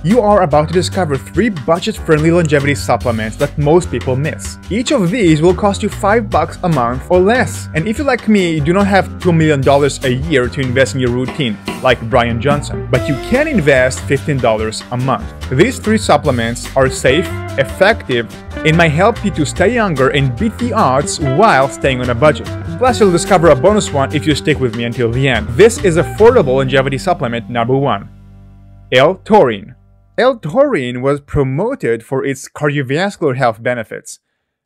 You are about to discover 3 budget-friendly longevity supplements that most people miss. Each of these will cost you $5 a month or less. And if you, like me, do not have $2 million a year to invest in your routine, like Brian Johnson, but you can invest $15 a month. These 3 supplements are safe, effective, and might help you to stay younger and beat the odds while staying on a budget. Plus, you'll discover a bonus one if you stick with me until the end. This is affordable longevity supplement number 1. L-Taurine. L-Taurine was promoted for its cardiovascular health benefits.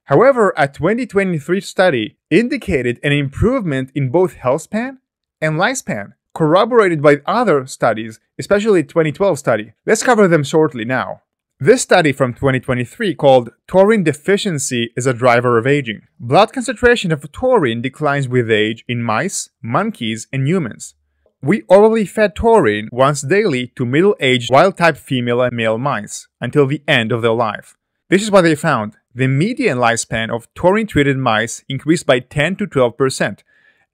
However, a 2023 study indicated an improvement in both health span and lifespan, corroborated by other studies, especially the 2012 study. Let's cover them shortly now. This study from 2023, called Taurine Deficiency is a Driver of Aging. Blood concentration of taurine declines with age in mice, monkeys, and humans. We orally fed taurine once daily to middle-aged wild-type female and male mice until the end of their life. This is what they found. The median lifespan of taurine-treated mice increased by 10 to 12%.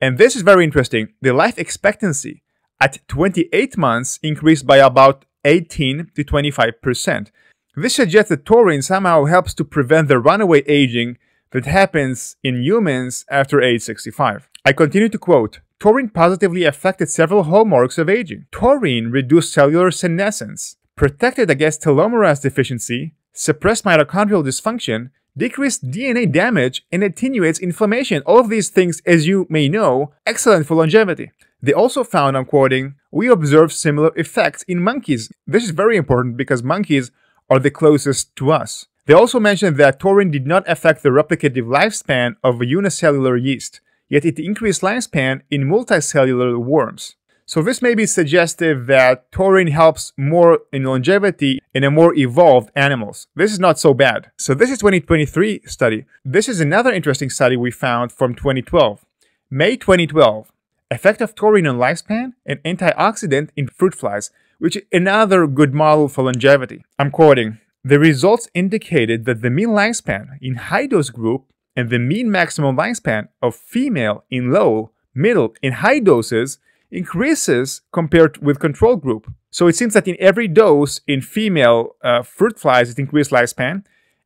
And this is very interesting. The life expectancy at 28 months increased by about 18 to 25%. This suggests that taurine somehow helps to prevent the runaway aging that happens in humans after age 65. I continue to quote, "Taurine positively affected several hallmarks of aging. Taurine reduced cellular senescence, protected against telomerase deficiency, suppressed mitochondrial dysfunction, decreased DNA damage, and attenuates inflammation." All of these things, as you may know, excellent for longevity. They also found, I'm quoting, "We observed similar effects in monkeys." This is very important because monkeys are the closest to us. They also mentioned that taurine did not affect the replicative lifespan of a unicellular yeast, yet it increased lifespan in multicellular worms. So this may be suggestive that taurine helps more in longevity in a more evolved animals. This is not so bad. So this is 2023 study. This is another interesting study we found from 2012. May 2012. Effect of taurine on lifespan and antioxidant in fruit flies, which is another good model for longevity. I'm quoting, "The results indicated that the mean lifespan in high-dose group and the mean maximum lifespan of female in low, middle, and high doses increases compared with control group." So it seems that in every dose in female fruit flies, it increased lifespan,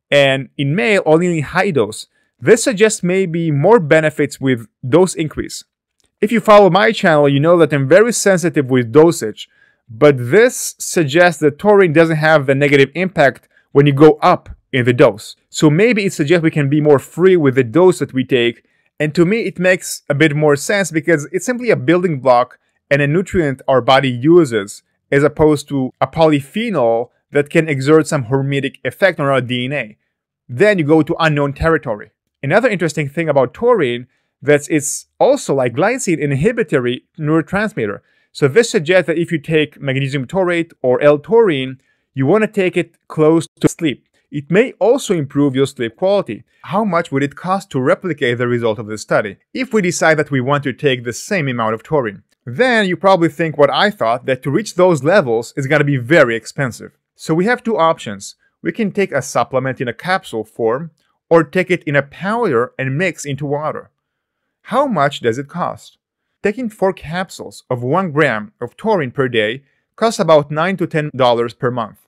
and in male, only in high dose. This suggests maybe more benefits with dose increase. If you follow my channel, you know that I'm very sensitive with dosage, but this suggests that taurine doesn't have the negative impact when you go up in the dose. So maybe it suggests we can be more free with the dose that we take, and to me it makes a bit more sense because it's simply a building block and a nutrient our body uses, as opposed to a polyphenol that can exert some hormetic effect on our DNA. Then you go to unknown territory. Another interesting thing about taurine, that it's also like glycine an inhibitory neurotransmitter. So this suggests that if you take magnesium taurate or L-taurine, you want to take it close to sleep. It may also improve your sleep quality. How much would it cost to replicate the result of this study if we decide that we want to take the same amount of taurine? Then you probably think what I thought, that to reach those levels is going to be very expensive. So we have 2 options. We can take a supplement in a capsule form or take it in a powder and mix into water. How much does it cost? Taking 4 capsules of 1 gram of taurine per day costs about $9 to $10 per month,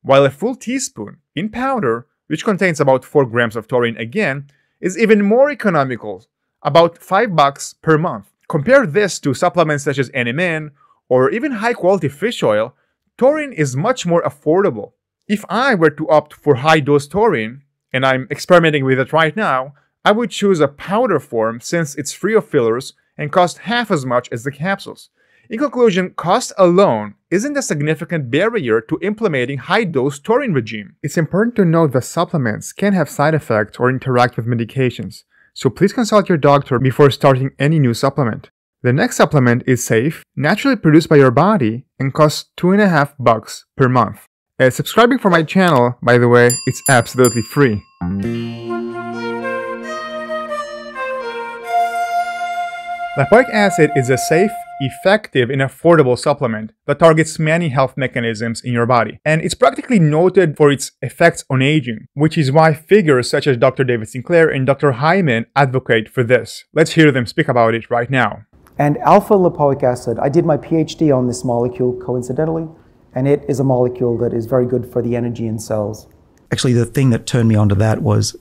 while a full teaspoon in powder, which contains about 4 grams of taurine again, is even more economical, about $5 per month. Compare this to supplements such as NMN or even high-quality fish oil. Taurine is much more affordable. If I were to opt for high-dose taurine, and I'm experimenting with it right now, I would choose a powder form since it's free of fillers and costs half as much as the capsules. In conclusion, cost alone isn't a significant barrier to implementing high-dose taurine regime. It's important to note that supplements can have side effects or interact with medications, so please consult your doctor before starting any new supplement. The next supplement is safe, naturally produced by your body, and costs $2.50 per month. Subscribing for my channel, by the way, it's absolutely free. Lipoic acid is a safe, effective, and affordable supplement that targets many health mechanisms in your body. And it's practically noted for its effects on aging, which is why figures such as Dr. David Sinclair and Dr. Rimon advocate for this. Let's hear them speak about it right now. And alpha lipoic acid, I did my PhD on this molecule coincidentally, And it is a molecule that is very good for the energy in cells. Actually, the thing that turned me onto that was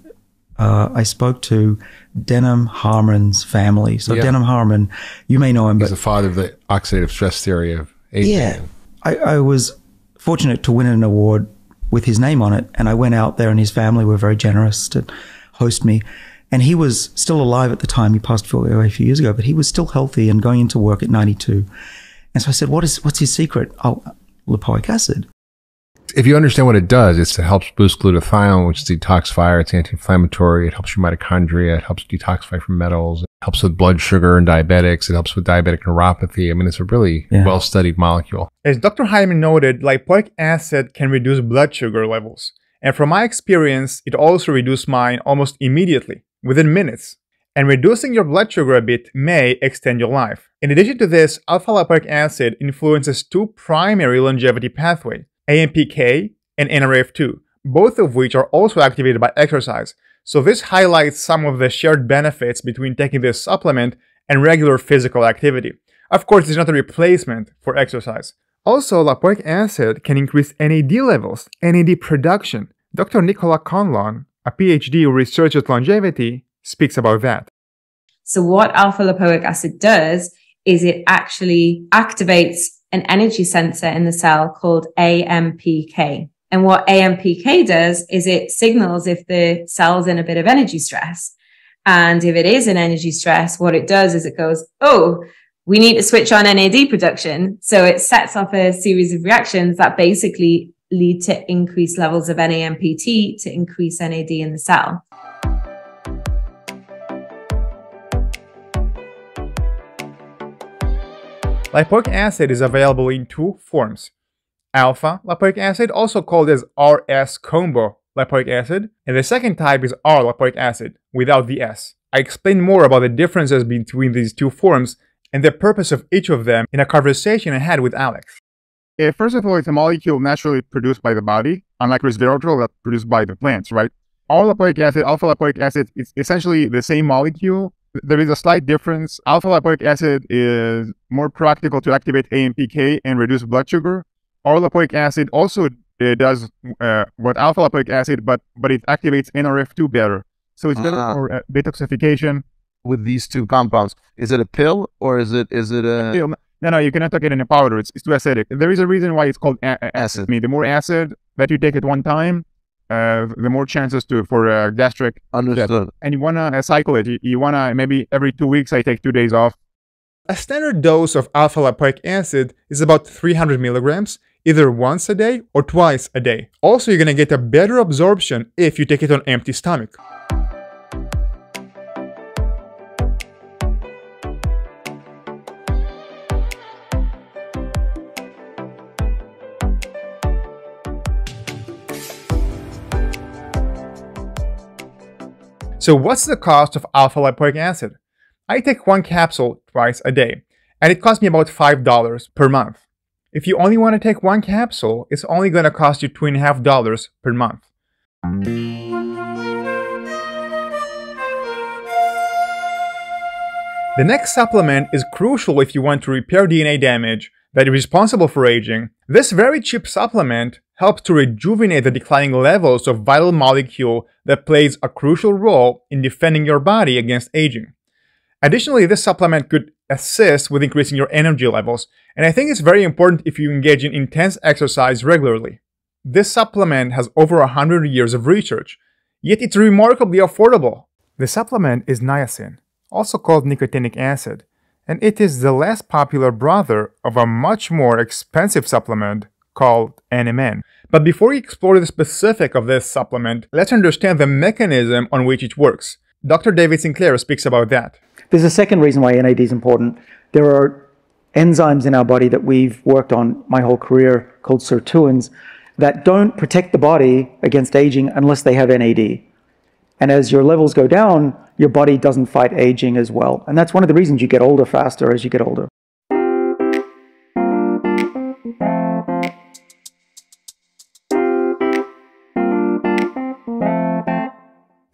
I spoke to Denham Harmon's family. So Denham Harmon, you may know him. He's the father of the oxidative stress theory of aging. Yeah. I was fortunate to win an award with his name on it. And I went out there and his family were very generous to host me. And he was still alive at the time. He passed away a few years ago, but he was still healthy and going into work at 92. And so I said, what's his secret? Oh, lipoic acid. If you understand what it does, it helps boost glutathione, which is detoxifier. It's anti-inflammatory. It helps your mitochondria. It helps detoxify from metals. It helps with blood sugar and diabetics. It helps with diabetic neuropathy. I mean, it's a really well-studied molecule. As Dr. Hyman noted, lipoic acid can reduce blood sugar levels. And from my experience, it also reduced mine almost immediately, within minutes. And reducing your blood sugar a bit may extend your life. In addition to this, alpha-lipoic acid influences two primary longevity pathways, AMPK and NRF2, both of which are also activated by exercise. So this highlights some of the shared benefits between taking this supplement and regular physical activity. Of course, it's not a replacement for exercise. Also, lipoic acid can increase NAD levels, NAD production. Dr. Nicola Conlon, a PhD who researches longevity, speaks about that. So what alpha-lipoic acid does is it actually activates an energy sensor in the cell called AMPK. And what AMPK does is it signals if the cell's in a bit of energy stress. And if it is in energy stress, what it does is it goes, oh, we need to switch on NAD production. So it sets off a series of reactions that basically lead to increased levels of NAMPT to increase NAD in the cell. Lipoic acid is available in two forms. Alpha lipoic acid, also called as RS combo lipoic acid, and the second type is R lipoic acid, without the S. I explained more about the differences between these two forms and the purpose of each of them in a conversation I had with Alex. First of all, it's a molecule naturally produced by the body, unlike resveratrol that's produced by the plants, right? R lipoic acid, alpha lipoic acid, it's essentially the same molecule. There is a slight difference. Alpha lipoic acid is more practical to activate AMPK and reduce blood sugar. R lipoic acid also does what alpha lipoic acid, but it activates NRF2 better. So it's better for detoxification. With these two compounds, is it a pill or is it a pill? No, you cannot take it in a powder. It's too acidic. There is a reason why it's called acid. I mean, the more acid that you take at one time, the more chances for gastric. Understood. Death. And you want to cycle it. You want to maybe every 2 weeks, I take 2 days off. A standard dose of alpha lipoic acid is about 300 milligrams, either once a day or twice a day. Also, you're going to get a better absorption if you take it on empty stomach. So what's the cost of alpha lipoic acid? I take one capsule twice a day, and it costs me about $5 per month. If you only want to take one capsule, it's only going to cost you $2.50 per month. The next supplement is crucial if you want to repair DNA damage that is responsible for aging. This very cheap supplement helps to rejuvenate the declining levels of vital molecule that plays a crucial role in defending your body against aging. Additionally, this supplement could assist with increasing your energy levels, and I think it's very important if you engage in intense exercise regularly. This supplement has over 100 years of research, yet it's remarkably affordable. The supplement is niacin, also called nicotinic acid, and it is the less popular brother of a much more expensive supplement called NMN. But before we explore the specific of this supplement, let's understand the mechanism on which it works. Dr. David Sinclair speaks about that. There's a second reason why NAD is important. There are enzymes in our body that we've worked on my whole career called sirtuins that don't protect the body against aging unless they have NAD. And as your levels go down, your body doesn't fight aging as well. And that's one of the reasons you get older faster as you get older.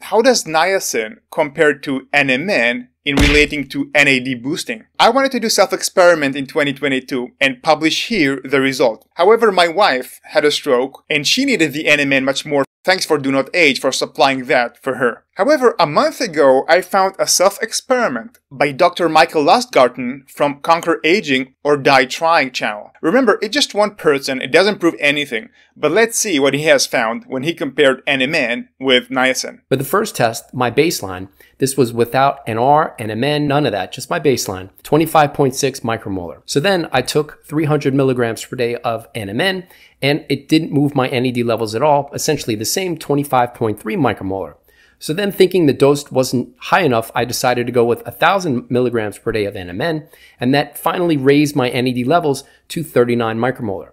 How does niacin compare to NMN in relating to NAD boosting. I wanted to do self-experiment in 2022 and publish here the result. However, my wife had a stroke and she needed the NMN much more. Thanks for Do Not Age for supplying that for her. However, a month ago, I found a self-experiment by Dr. Michael Lustgarten from Conquer Aging or Die Trying channel. Remember, it's just one person, it doesn't prove anything, but let's see what he has found when he compared NMN with niacin. For the first test, my baseline, this was without NR, NMN, none of that, just my baseline, 25.6 micromolar. So then I took 300 milligrams per day of NMN, and it didn't move my NAD levels at all, essentially the same 25.3 micromolar. So then thinking the dose wasn't high enough, I decided to go with 1,000 milligrams per day of NMN, and that finally raised my NAD levels to 39 micromolar.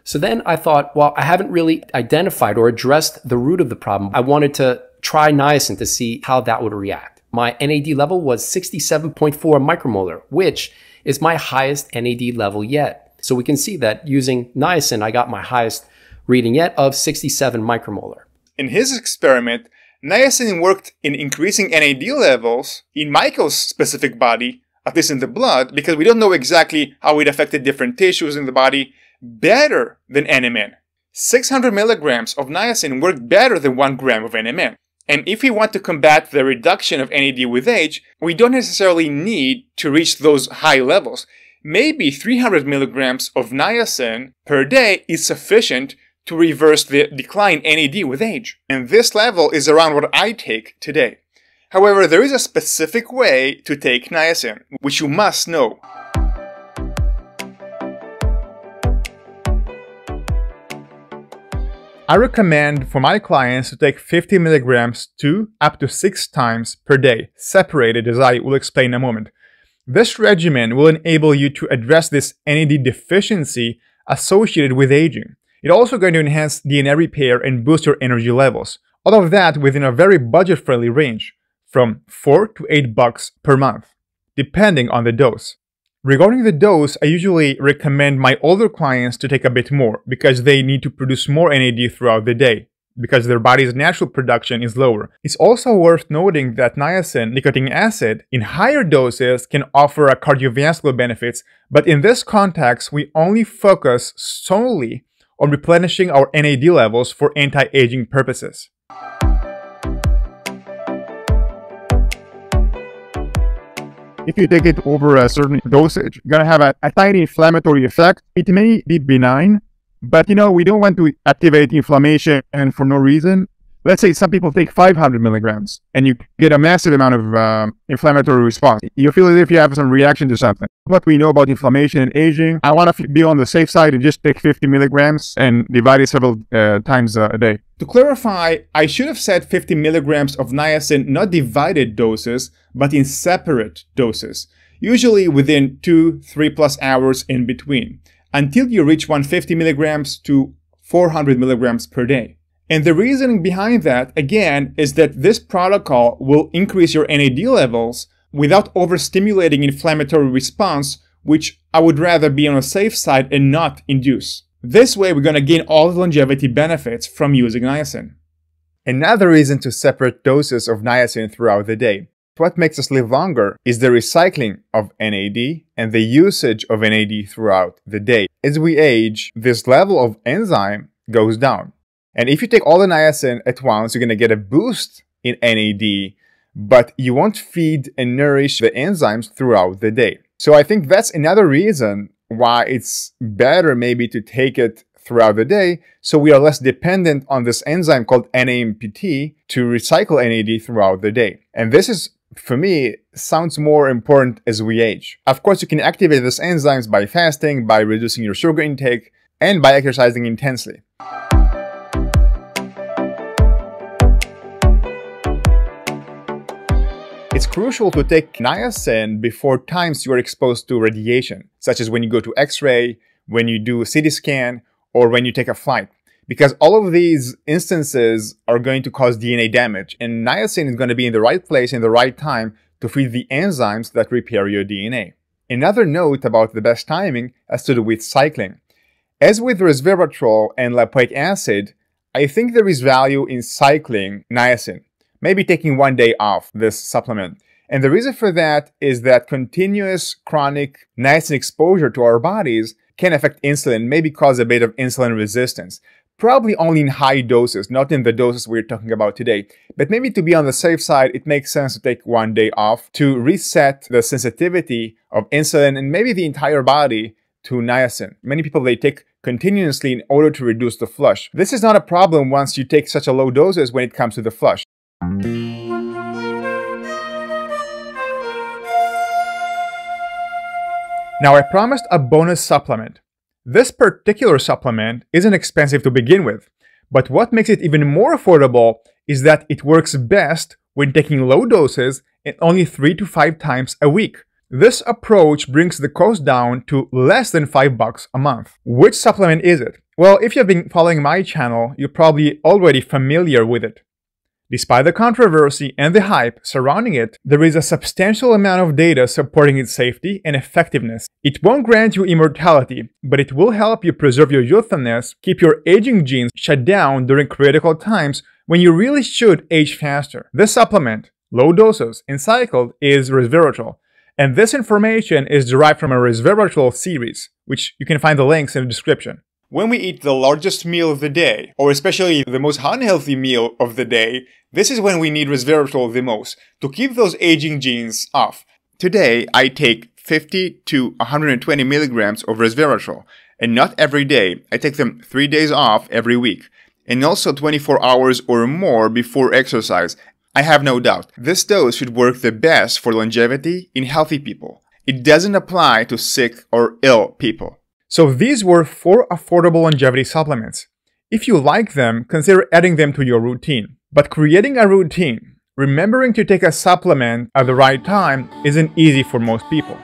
So then I thought, well, I haven't really identified or addressed the root of the problem. I wanted to try niacin to see how that would react. My NAD level was 67.4 micromolar, which is my highest NAD level yet. So we can see that using niacin, I got my highest reading yet of 67 micromolar. In his experiment, niacin worked in increasing NAD levels in Michael's specific body, at least in the blood, because we don't know exactly how it affected different tissues in the body, better than NMN. 600 milligrams of niacin worked better than 1 gram of NMN. And if we want to combat the reduction of NAD with age, we don't necessarily need to reach those high levels. Maybe 300 milligrams of niacin per day is sufficient to reverse the decline in NAD with age. And this level is around what I take today. However, there is a specific way to take niacin, which you must know. I recommend for my clients to take 50 milligrams 2 up to 6 times per day, separated as I will explain in a moment. This regimen will enable you to address this NAD deficiency associated with aging. It's also going to enhance DNA repair and boost your energy levels. All of that within a very budget-friendly range, from $4 to $8 per month, depending on the dose. Regarding the dose, I usually recommend my older clients to take a bit more because they need to produce more NAD throughout the day, because their body's natural production is lower. It's also worth noting that niacin, nicotinic acid, in higher doses can offer a cardiovascular benefits, but in this context, we only focus solely on replenishing our NAD levels for anti-aging purposes. If you take it over a certain dosage, you're going to have a tiny inflammatory effect. It may be benign, but we don't want to activate inflammation and for no reason. Let's say some people take 500 milligrams and you get a massive amount of inflammatory response. You feel as if you have some reaction to something. What we know about inflammation and aging, I want to be on the safe side and just take 50 milligrams and divide it several times a day. To clarify, I should have said 50 milligrams of niacin, not divided doses, but in separate doses, usually within 2-3+ hours in between, until you reach 150 milligrams to 400 milligrams per day. And the reasoning behind that, again, is that this protocol will increase your NAD levels without overstimulating inflammatory response, which I would rather be on a safe side and not induce. This way, we're going to gain all the longevity benefits from using niacin. Another reason to separate doses of niacin throughout the day. What makes us live longer is the recycling of NAD and the usage of NAD throughout the day. As we age, this level of enzyme goes down. And if you take all the niacin at once, you're going to get a boost in NAD, but you won't feed and nourish the enzymes throughout the day. So I think that's another reason why it's better maybe to take it throughout the day, so we are less dependent on this enzyme called NAMPT to recycle NAD throughout the day. And this is, for me, sounds more important as we age. Of course, you can activate these enzymes by fasting, by reducing your sugar intake, and by exercising intensely. It's crucial to take niacin before times you are exposed to radiation, such as when you go to X-ray, when you do a CT scan, or when you take a flight, because all of these instances are going to cause DNA damage, and niacin is going to be in the right place in the right time to feed the enzymes that repair your DNA. Another note about the best timing has to do with cycling. As with resveratrol and lipoic acid, I think there is value in cycling niacin. Maybe taking one day off this supplement. And the reason for that is that continuous chronic niacin exposure to our bodies can affect insulin, maybe cause a bit of insulin resistance. Probably only in high doses, not in the doses we're talking about today. But maybe to be on the safe side, it makes sense to take one day off to reset the sensitivity of insulin and maybe the entire body to niacin. Many people, they take continuously in order to reduce the flush. This is not a problem once you take such a low doses when it comes to the flush. Now, I promised a bonus supplement. This particular supplement isn't expensive to begin with, but what makes it even more affordable is that it works best when taking low doses and only 3 to 5 times a week. This approach brings the cost down to less than $5 a month. Which supplement is it? Well, if you've been following my channel, you're probably already familiar with it. Despite the controversy and the hype surrounding it, there is a substantial amount of data supporting its safety and effectiveness. It won't grant you immortality, but it will help you preserve your youthfulness, keep your aging genes shut down during critical times when you really should age faster. This supplement, low doses and cycled, is Resveratrol. And this information is derived from a Resveratrol series, which you can find the links in the description. When we eat the largest meal of the day, or especially the most unhealthy meal of the day, this is when we need Resveratrol the most, to keep those aging genes off. Today, I take 50 to 120 milligrams of Resveratrol, and not every day. I take them 3 days off every week, and also 24 hours or more before exercise. I have no doubt, this dose should work the best for longevity in healthy people. It doesn't apply to sick or ill people. So these were 4 affordable longevity supplements. If you like them, consider adding them to your routine. But creating a routine, remembering to take a supplement at the right time, isn't easy for most people.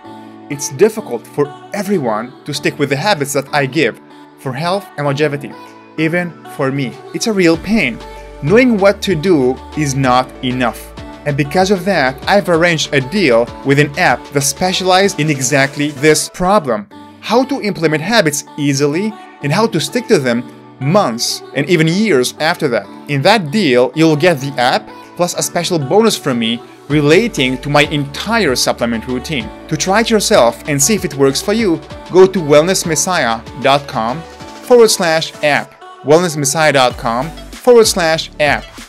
It's difficult for everyone to stick with the habits that I give for health and longevity. Even for me, it's a real pain. Knowing what to do is not enough. And because of that, I've arranged a deal with an app that specializes in exactly this problem. How to implement habits easily and how to stick to them months and even years after that. In that deal, you'll get the app plus a special bonus from me relating to my entire supplement routine. To try it yourself and see if it works for you, go to wellnessmessiah.com/app. wellnessmessiah.com/app.